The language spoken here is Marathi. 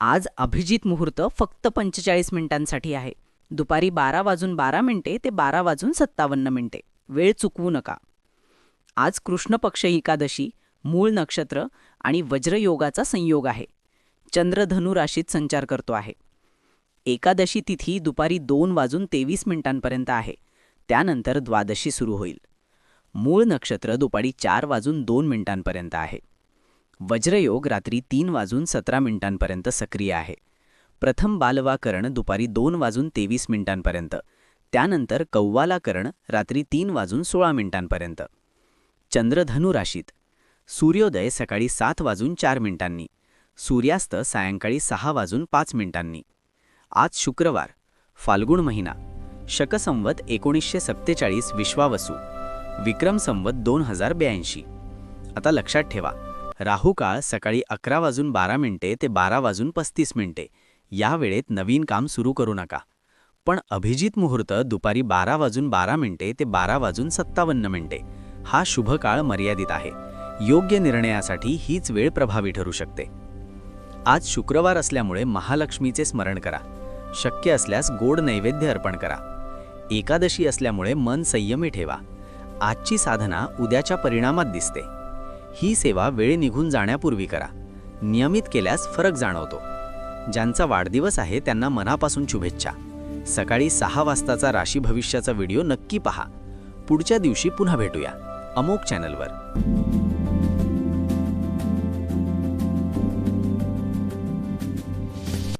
आज अभिजित मुहूर्त फक्त 45 मिनिटांसाठी आहे. दुपारी 12:12 ते 12:57 वेळ चुकवू नका. आज कृष्ण पक्ष एकादशी, मूळ नक्षत्र आणि वज्रयोगाचा संयोग आहे. चंद्र धनु राशीत संचार करतो आहे. एकादशी तिथी दुपारी 2:23 आहे. त्यानंतर द्वादशी सुरू होईल. मूळ नक्षत्र दुपारी 4:02 आहे. वज्रयोग रात्री 3:17 सक्रिय आहे. प्रथम बालवाकरण दुपारी 2:23 त्यानंतर कव्वालाकरण रात्री 3:16 चंद्र धनु राशीत. सूर्योदय सकाळी 7:04 सूर्यास्त सायंकाळी 6:05 आज शुक्रवार, फाल्गुन महिना, शक संवत 1947 विश्वावसू, विक्रम संवत 2082. आता लक्षात ठेवा, राहू काळ सकाळी 11:12 ते 12:35 या वेळेत नवीन काम सुरू करू नका. पण अभिजित मुहूर्त दुपारी 12:12 ते 12:57 हा शुभ काळ मर्यादित आहे. योग्य निर्णयासाठी हीच वेळ प्रभावी ठरू शकते. आज शुक्रवार असल्यामुळे महालक्ष्मीचे स्मरण करा. शक्य असल्यास गोड नैवेद्य अर्पण करा. एकादशी असल्यामुळे मन संयमी ठेवा. आजची साधना उद्याच्या परिणामात दिसते. ही सेवा वेळ निघून जाण्यापूर्वी करा. नियमित केल्यास फरक जाणवतो. ज्यांचा वाढदिवस आहे त्यांना मनापासून शुभेच्छा. सकाळी 6 वाजताचा राशी भविष्याचा व्हिडिओ नक्की पहा. पुढच्या दिवशी पुन्हा भेटूया अमोक चॅनलवर.